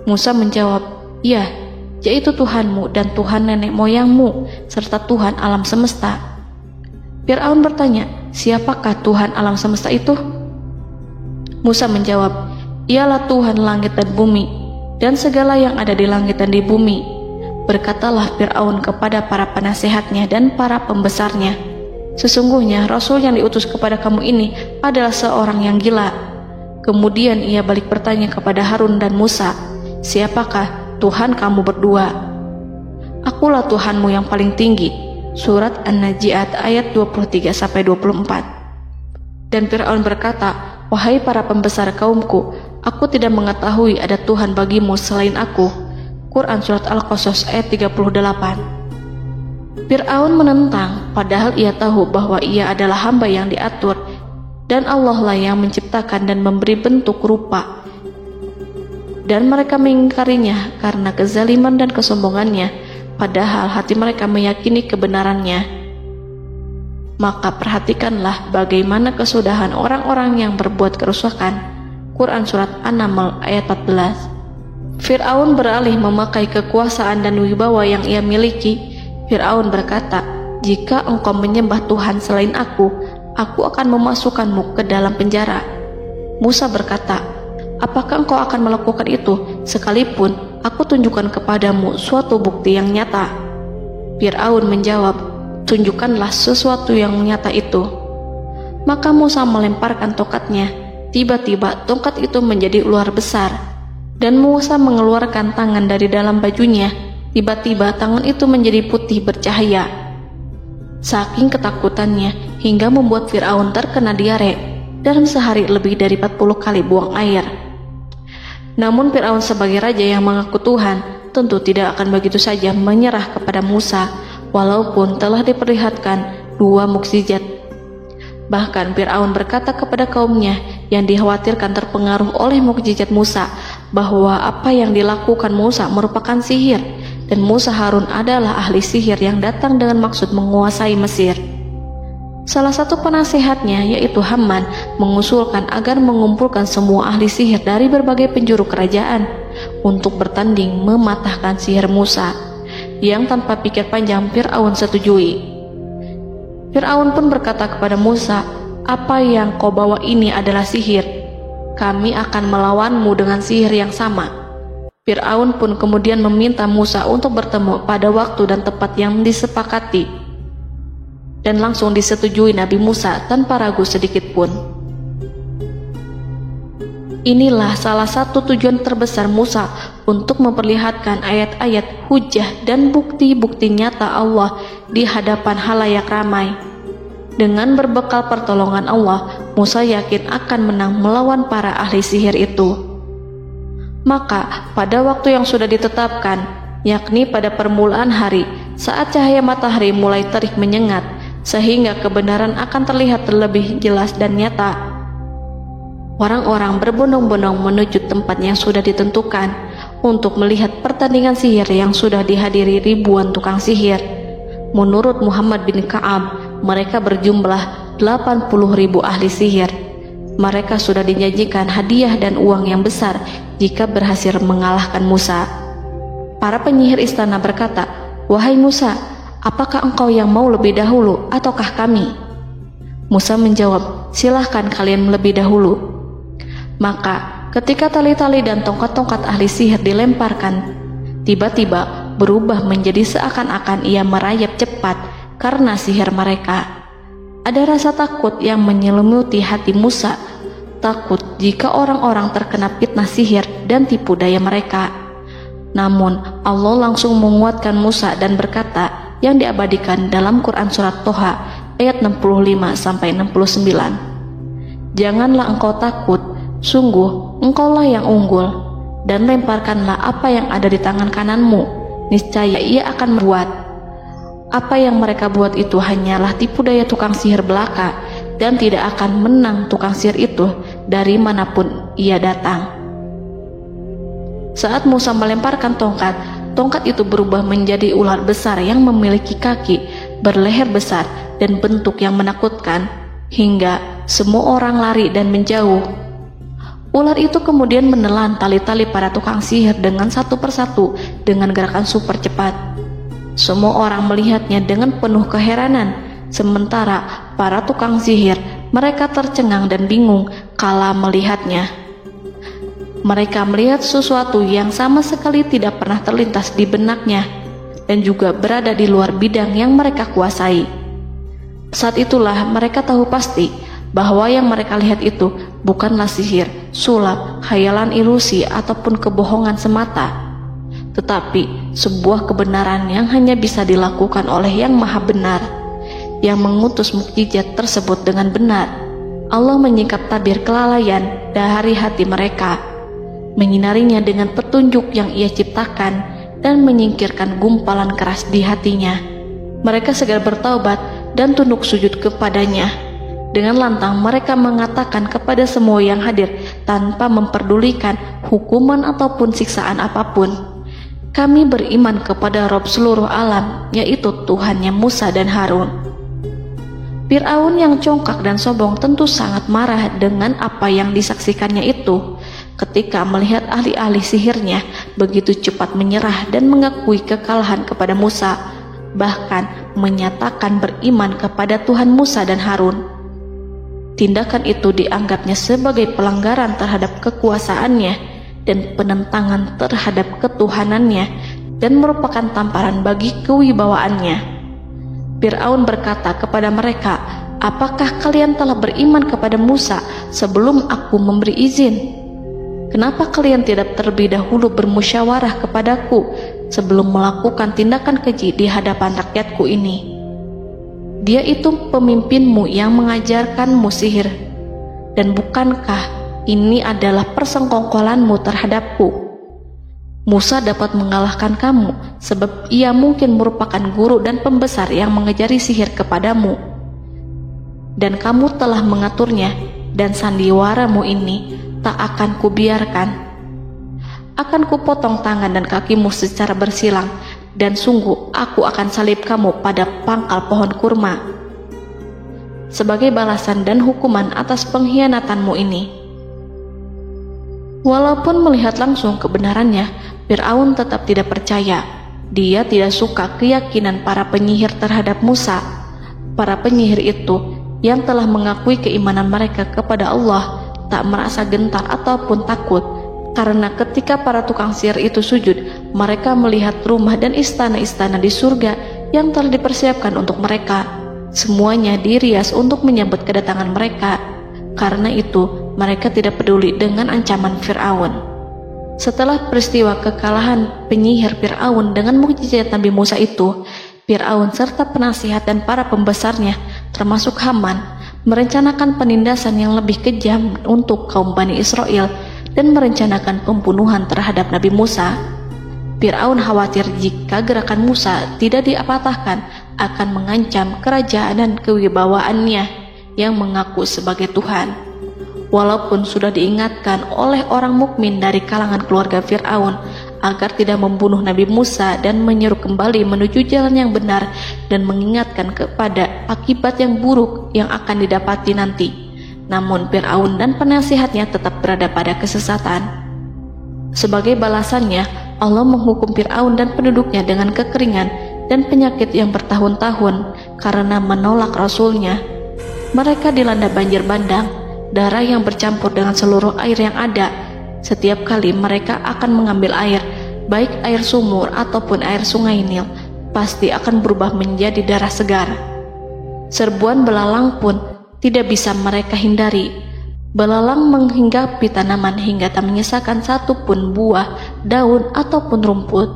Musa menjawab, ya, yaitu Tuhanmu dan Tuhan nenek moyangmu, serta Tuhan alam semesta. Fir'aun bertanya, siapakah Tuhan alam semesta itu? Musa menjawab, ialah Tuhan langit dan bumi, dan segala yang ada di langit dan di bumi. Berkatalah Fir'aun kepada para penasehatnya dan para pembesarnya, sesungguhnya Rasul yang diutus kepada kamu ini adalah seorang yang gila. Kemudian ia balik bertanya kepada Harun dan Musa, siapakah Tuhan kamu berdua? Akulah Tuhanmu yang paling tinggi. Surat An-Najiat ayat 23-24. Dan Fir'aun berkata, wahai para pembesar kaumku, aku tidak mengetahui ada Tuhan bagimu selain aku. Quran Surat Al-Qasas ayat 38. Fir'aun menentang, padahal ia tahu bahwa ia adalah hamba yang diatur, dan Allah lah yang menciptakan dan memberi bentuk rupa. Dan mereka mengingkarinya karena kezaliman dan kesombongannya, padahal hati mereka meyakini kebenarannya. Maka perhatikanlah bagaimana kesudahan orang-orang yang berbuat kerusakan. Quran Surat An-Naml ayat 14. Fir'aun beralih memakai kekuasaan dan wibawa yang ia miliki. Fir'aun berkata, jika engkau menyembah Tuhan selain aku akan memasukkanmu ke dalam penjara. Musa berkata, apakah engkau akan melakukan itu sekalipun aku tunjukkan kepadamu suatu bukti yang nyata? Fir'aun menjawab, tunjukkanlah sesuatu yang nyata itu. Maka Musa melemparkan tongkatnya. Tiba-tiba tongkat itu menjadi ular besar, dan Musa mengeluarkan tangan dari dalam bajunya. Tiba-tiba tangan itu menjadi putih bercahaya. Saking ketakutannya hingga membuat Fir'aun terkena diare. Dalam sehari lebih dari 40 kali buang air. Namun Fir'aun sebagai raja yang mengaku Tuhan tentu tidak akan begitu saja menyerah kepada Musa, walaupun telah diperlihatkan 2 mukjizat. Bahkan Fir'aun berkata kepada kaumnya yang dikhawatirkan terpengaruh oleh mukjizat Musa, bahwa apa yang dilakukan Musa merupakan sihir, dan Musa Harun adalah ahli sihir yang datang dengan maksud menguasai Mesir. Salah satu penasehatnya, yaitu Haman, mengusulkan agar mengumpulkan semua ahli sihir dari berbagai penjuru kerajaan untuk bertanding mematahkan sihir Musa, yang tanpa pikir panjang Fir'aun setujui. Fir'aun pun berkata kepada Musa, apa yang kau bawa ini adalah sihir. Kami akan melawanmu dengan sihir yang sama. Fir'aun pun kemudian meminta Musa untuk bertemu pada waktu dan tempat yang disepakati. Dan langsung disetujui Nabi Musa tanpa ragu sedikit pun. Inilah salah satu tujuan terbesar Musa untuk memperlihatkan ayat-ayat hujah dan bukti-bukti nyata Allah di hadapan halayak ramai. Dengan berbekal pertolongan Allah, Musa yakin akan menang melawan para ahli sihir itu. Maka pada waktu yang sudah ditetapkan, yakni pada permulaan hari, saat cahaya matahari mulai terik menyengat, sehingga kebenaran akan terlihat terlebih jelas dan nyata, orang-orang berbondong-bondong menuju tempat yang sudah ditentukan untuk melihat pertandingan sihir yang sudah dihadiri ribuan tukang sihir. Menurut Muhammad bin Ka'ab, mereka berjumlah 80.000 ahli sihir. Mereka sudah dijanjikan hadiah dan uang yang besar jika berhasil mengalahkan Musa. Para penyihir istana berkata, wahai Musa, apakah engkau yang mau lebih dahulu ataukah kami? Musa menjawab, silahkan kalian lebih dahulu. Maka ketika tali-tali dan tongkat-tongkat ahli sihir dilemparkan, tiba-tiba berubah menjadi seakan-akan ia merayap cepat karena sihir mereka. Ada rasa takut yang menyelimuti hati Musa, takut jika orang-orang terkena fitnah sihir dan tipu daya mereka. Namun Allah langsung menguatkan Musa dan berkata, yang diabadikan dalam Quran Surat Toha ayat 65-69. Janganlah engkau takut, sungguh engkaulah yang unggul, dan lemparkanlah apa yang ada di tangan kananmu, niscaya ia akan membuat. Apa yang mereka buat itu hanyalah tipu daya tukang sihir belaka, dan tidak akan menang tukang sihir itu dari manapun ia datang. Saat Musa melemparkan tongkat, tongkat itu berubah menjadi ular besar yang memiliki kaki, berleher besar, dan bentuk yang menakutkan, hingga semua orang lari dan menjauh. Ular itu kemudian menelan tali-tali para tukang sihir dengan satu persatu dengan gerakan super cepat. Semua orang melihatnya dengan penuh keheranan, sementara para tukang sihir mereka tercengang dan bingung kala melihatnya. Mereka melihat sesuatu yang sama sekali tidak pernah terlintas di benaknya dan juga berada di luar bidang yang mereka kuasai. Saat itulah mereka tahu pasti bahwa yang mereka lihat itu bukanlah sihir, sulap, khayalan ilusi ataupun kebohongan semata, tetapi sebuah kebenaran yang hanya bisa dilakukan oleh Yang Maha Benar, yang mengutus mukjizat tersebut dengan benar. Allah menyingkap tabir kelalaian dari hati mereka, menyinarinya dengan petunjuk yang Ia ciptakan dan menyingkirkan gumpalan keras di hatinya. Mereka segera bertaubat dan tunduk sujud kepadanya. Dengan lantang mereka mengatakan kepada semua yang hadir tanpa memperdulikan hukuman ataupun siksaan apapun, "Kami beriman kepada Rob seluruh alam, yaitu Tuhannya Musa dan Harun." Fir'aun yang congkak dan sombong tentu sangat marah dengan apa yang disaksikannya itu. Ketika melihat ahli-ahli sihirnya begitu cepat menyerah dan mengakui kekalahan kepada Musa, bahkan menyatakan beriman kepada Tuhan Musa dan Harun. Tindakan itu dianggapnya sebagai pelanggaran terhadap kekuasaannya dan penentangan terhadap ketuhanannya dan merupakan tamparan bagi kewibawaannya. Fir'aun berkata kepada mereka, "Apakah kalian telah beriman kepada Musa sebelum aku memberi izin? Kenapa kalian tidak terlebih dahulu bermusyawarah kepadaku sebelum melakukan tindakan keji di hadapan rakyatku ini? Dia itu pemimpinmu yang mengajarkanmu sihir, dan bukankah ini adalah persengkongkolanmu terhadapku? Musa dapat mengalahkan kamu sebab ia mungkin merupakan guru dan pembesar yang mengajari sihir kepadamu, dan kamu telah mengaturnya, dan sandiwaramu ini tak akan kubiarkan. Akan kupotong tangan dan kakimu secara bersilang, dan sungguh aku akan salib kamu pada pangkal pohon kurma sebagai balasan dan hukuman atas pengkhianatanmu ini." Walaupun melihat langsung kebenarannya, Fir'aun tetap tidak percaya. Dia tidak suka keyakinan para penyihir terhadap Musa. Para penyihir itu yang telah mengakui keimanan mereka kepada Allah tak merasa gentar ataupun takut, karena ketika para tukang sihir itu sujud, mereka melihat rumah dan istana-istana di surga yang telah dipersiapkan untuk mereka. Semuanya dirias untuk menyambut kedatangan mereka. Karena itu, mereka tidak peduli dengan ancaman Fir'aun. Setelah peristiwa kekalahan penyihir Fir'aun dengan mukjizat Nabi Musa itu, Fir'aun serta penasihat dan para pembesarnya, termasuk Haman, merencanakan penindasan yang lebih kejam untuk kaum Bani Israel dan merencanakan pembunuhan terhadap Nabi Musa. Fir'aun khawatir jika gerakan Musa tidak dipatahkan akan mengancam kerajaan dan kewibawaannya yang mengaku sebagai Tuhan. Walaupun sudah diingatkan oleh orang mukmin dari kalangan keluarga Fir'aun agar tidak membunuh Nabi Musa dan menyeru kembali menuju jalan yang benar dan mengingatkan kepada akibat yang buruk yang akan didapati nanti, namun Fir'aun dan penasihatnya tetap berada pada kesesatan. Sebagai balasannya, Allah menghukum Fir'aun dan penduduknya dengan kekeringan dan penyakit yang bertahun-tahun karena menolak Rasulnya. Mereka dilanda banjir bandang, darah yang bercampur dengan seluruh air yang ada. Setiap kali mereka akan mengambil air, baik air sumur ataupun air sungai Nil, pasti akan berubah menjadi darah segar. Serbuan belalang pun tidak bisa mereka hindari. Belalang menghinggapi tanaman hingga tak menyisakan satupun buah, daun, ataupun rumput.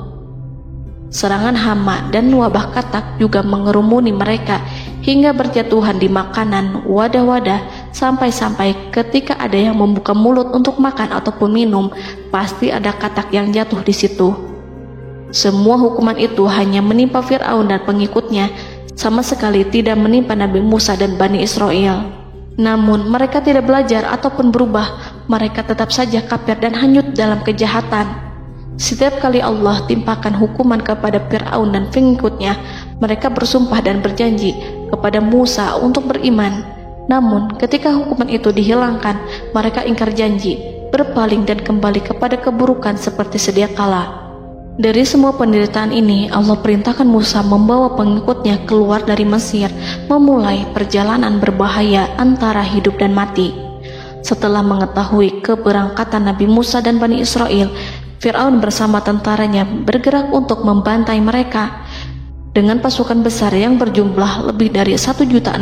Serangan hama dan wabah katak juga mengerumuni mereka hingga berjatuhan di makanan, wadah-wadah, sampai-sampai ketika ada yang membuka mulut untuk makan ataupun minum, pasti ada katak yang jatuh di situ. Semua hukuman itu hanya menimpa Fir'aun dan pengikutnya, sama sekali tidak menimpa Nabi Musa dan Bani Israel. Namun mereka tidak belajar ataupun berubah, mereka tetap saja kafir dan hanyut dalam kejahatan. Setiap kali Allah timpakan hukuman kepada Fir'aun dan pengikutnya, mereka bersumpah dan berjanji kepada Musa untuk beriman. Namun ketika hukuman itu dihilangkan, mereka ingkar janji berpaling dan kembali kepada keburukan seperti sedia kala. Dari semua penderitaan ini, Allah perintahkan Musa membawa pengikutnya keluar dari Mesir, memulai perjalanan berbahaya antara hidup dan mati. Setelah mengetahui keberangkatan Nabi Musa dan Bani Israel, Fir'aun bersama tentaranya bergerak untuk membantai mereka. Dengan pasukan besar yang berjumlah lebih dari 1.600.000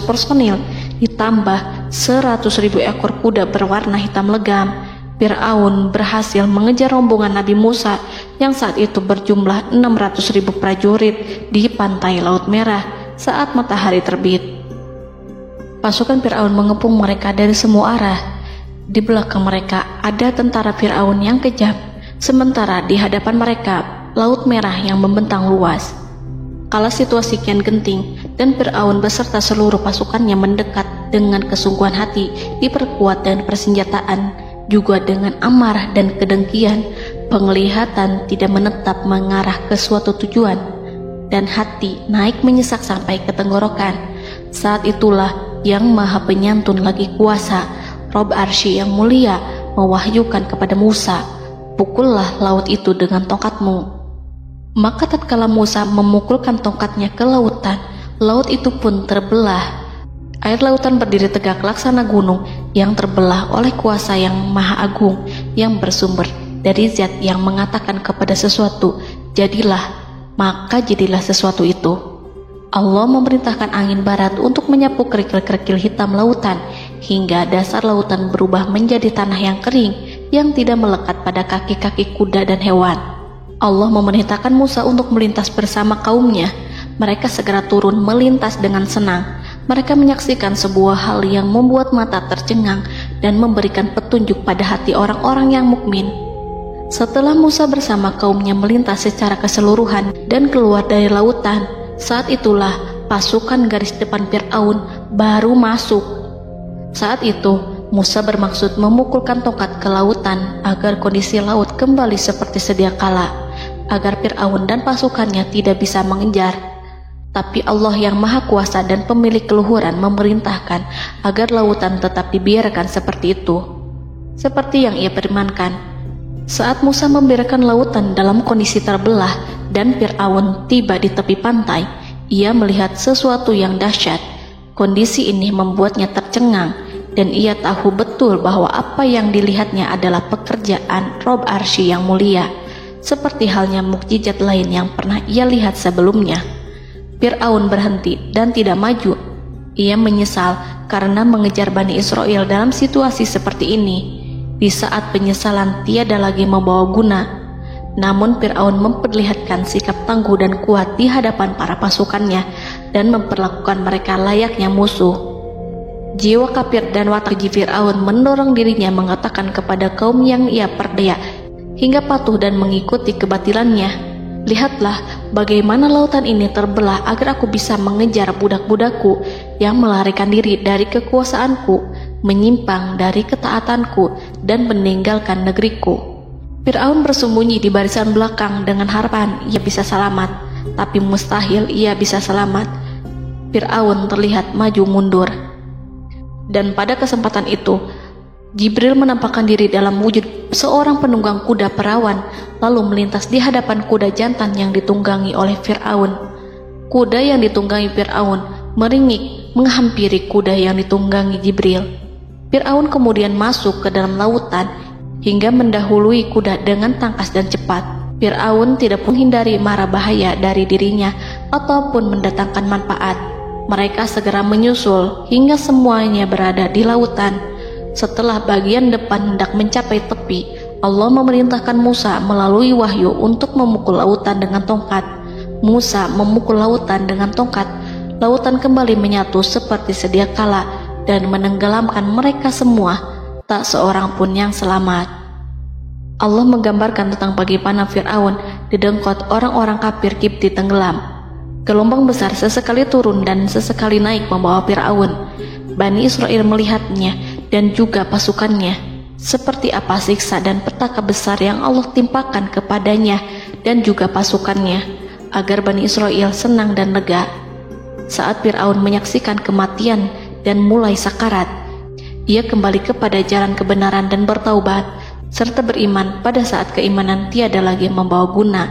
personil, ditambah 100.000 ekor kuda berwarna hitam legam, Fir'aun berhasil mengejar rombongan Nabi Musa yang saat itu berjumlah 600.000 prajurit di pantai Laut Merah saat matahari terbit. Pasukan Fir'aun mengepung mereka dari semua arah. Di belakang mereka ada tentara Fir'aun yang kejam, sementara di hadapan mereka Laut Merah yang membentang luas. Kala situasi kian genting dan Fir'aun beserta seluruh pasukannya mendekat dengan kesungguhan hati, diperkuat dan persenjataan, juga dengan amarah dan kedengkian, penglihatan tidak menetap mengarah ke suatu tujuan, dan hati naik menyesak sampai ke tenggorokan. Saat itulah Yang Maha Penyantun lagi kuasa, Rob Arsy yang mulia, mewahyukan kepada Musa, "Pukullah laut itu dengan tongkatmu." Maka tatkala Musa memukulkan tongkatnya ke lautan, laut itu pun terbelah. Air lautan berdiri tegak laksana gunung yang terbelah oleh kuasa yang maha agung, yang bersumber dari zat yang mengatakan kepada sesuatu, "Jadilah," maka jadilah sesuatu itu. Allah memerintahkan angin barat untuk menyapu kerikil-kerikil hitam lautan, hingga dasar lautan berubah menjadi tanah yang kering, yang tidak melekat pada kaki-kaki kuda dan hewan. Allah memerintahkan Musa untuk melintas bersama kaumnya. Mereka segera turun melintas dengan senang. Mereka menyaksikan sebuah hal yang membuat mata tercengang dan memberikan petunjuk pada hati orang-orang yang mukmin. Setelah Musa bersama kaumnya melintas secara keseluruhan dan keluar dari lautan, saat itulah pasukan garis depan Fir'aun baru masuk. Saat itu Musa bermaksud memukulkan tongkat ke lautan agar kondisi laut kembali seperti sedia kala, agar Fir'aun dan pasukannya tidak bisa mengejar. Tapi Allah yang Maha Kuasa dan pemilik keluhuran memerintahkan agar lautan tetap dibiarkan seperti itu, seperti yang ia firmankan. Saat Musa membiarkan lautan dalam kondisi terbelah dan Fir'aun tiba di tepi pantai, ia melihat sesuatu yang dahsyat. Kondisi ini membuatnya tercengang, dan ia tahu betul bahwa apa yang dilihatnya adalah pekerjaan Rob Arsy yang mulia, seperti halnya mukjizat lain yang pernah ia lihat sebelumnya. Fir'aun berhenti dan tidak maju. Ia menyesal karena mengejar Bani Israel dalam situasi seperti ini, di saat penyesalan tiada lagi membawa guna. Namun Fir'aun memperlihatkan sikap tangguh dan kuat di hadapan para pasukannya dan memperlakukan mereka layaknya musuh. Jiwa kafir dan watak keji Fir'aun mendorong dirinya mengatakan kepada kaum yang ia perdaya hingga patuh dan mengikuti kebatilannya, "Lihatlah bagaimana lautan ini terbelah agar aku bisa mengejar budak-budakku yang melarikan diri dari kekuasaanku, menyimpang dari ketaatanku, dan meninggalkan negeriku." Fir'aun bersembunyi di barisan belakang dengan harapan ia bisa selamat, tapi mustahil ia bisa selamat. Fir'aun terlihat maju mundur. Dan pada kesempatan itu, Jibril menampakkan diri dalam wujud seorang penunggang kuda perawan, lalu melintas di hadapan kuda jantan yang ditunggangi oleh Fir'aun. Kuda yang ditunggangi Fir'aun meringik menghampiri kuda yang ditunggangi Jibril. Fir'aun kemudian masuk ke dalam lautan hingga mendahului kuda dengan tangkas dan cepat. Fir'aun tidak menghindari mara bahaya dari dirinya ataupun mendatangkan manfaat. Mereka segera menyusul hingga semuanya berada di lautan. Setelah bagian depan hendak mencapai tepi, Allah memerintahkan Musa melalui wahyu untuk memukul lautan dengan tongkat. Musa memukul lautan dengan tongkat. Lautan kembali menyatu seperti sedia kala dan menenggelamkan mereka semua. Tak seorang pun yang selamat. Allah menggambarkan tentang bagaimana Fir'aun didengkot orang-orang kafir Kipti tenggelam. Gelombang besar sesekali turun dan sesekali naik membawa Fir'aun. Bani Israel melihatnya dan juga pasukannya, seperti apa siksa dan petaka besar yang Allah timpakan kepadanya dan juga pasukannya, agar Bani Israel senang dan lega. Saat Fir'aun menyaksikan kematian dan mulai sakarat, ia kembali kepada jalan kebenaran dan bertaubat, serta beriman pada saat keimanan tiada lagi membawa guna.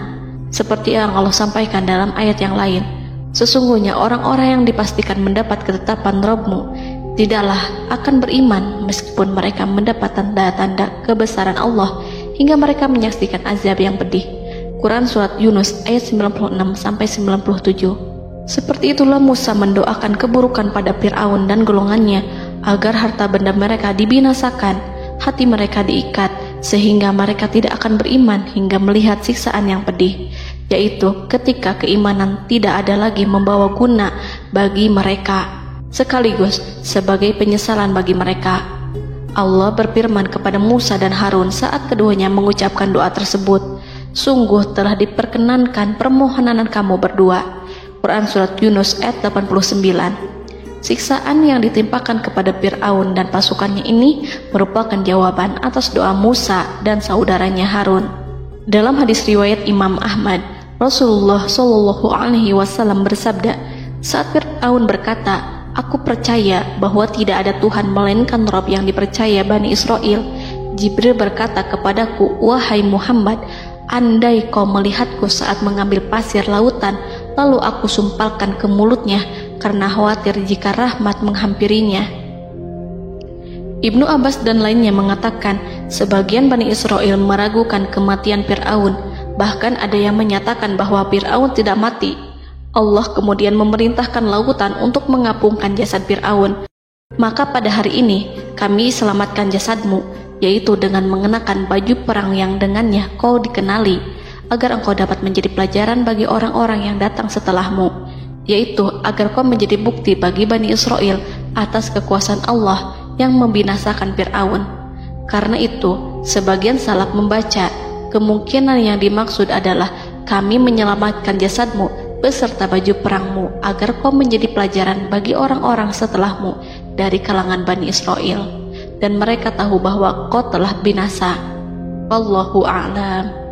Seperti yang Allah sampaikan dalam ayat yang lain, sesungguhnya orang-orang yang dipastikan mendapat ketetapan Rabb-Mu tidaklah akan beriman meskipun mereka mendapat tanda-tanda kebesaran Allah hingga mereka menyaksikan azab yang pedih. Quran Surat Yunus ayat 96-97. Seperti itulah Musa mendoakan keburukan pada Fir'aun dan golongannya agar harta benda mereka dibinasakan, hati mereka diikat sehingga mereka tidak akan beriman hingga melihat siksaan yang pedih, yaitu ketika keimanan tidak ada lagi membawa guna bagi mereka, sekaligus sebagai penyesalan bagi mereka. Allah berfirman kepada Musa dan Harun saat keduanya mengucapkan doa tersebut, sungguh telah diperkenankan permohonan kamu berdua. Quran Surat Yunus ayat 89. Siksaan yang ditimpakan kepada Fir'aun dan pasukannya ini merupakan jawaban atas doa Musa dan saudaranya Harun. Dalam hadis riwayat Imam Ahmad, Rasulullah Shallallahu Alaihi Wasallam bersabda, saat Fir'aun berkata, aku percaya bahwa tidak ada Tuhan melainkan Rabb yang dipercaya Bani Israel, Jibril berkata kepadaku, wahai Muhammad, andai kau melihatku saat mengambil pasir lautan, lalu aku sumpalkan ke mulutnya karena khawatir jika rahmat menghampirinya. Ibnu Abbas dan lainnya mengatakan, sebagian Bani Israel meragukan kematian Fir'aun, bahkan ada yang menyatakan bahwa Fir'aun tidak mati. Allah kemudian memerintahkan lautan untuk mengapungkan jasad Fir'aun. Maka pada hari ini kami selamatkan jasadmu, yaitu dengan mengenakan baju perang yang dengannya kau dikenali, agar engkau dapat menjadi pelajaran bagi orang-orang yang datang setelahmu, yaitu agar kau menjadi bukti bagi Bani Israel atas kekuasaan Allah yang membinasakan Fir'aun. Karena itu, sebagian salaf membaca, kemungkinan yang dimaksud adalah kami menyelamatkan jasadmu beserta baju perangmu agar kau menjadi pelajaran bagi orang-orang setelahmu dari kalangan Bani Israel, dan mereka tahu bahwa kau telah binasa. Wallahu a'lam.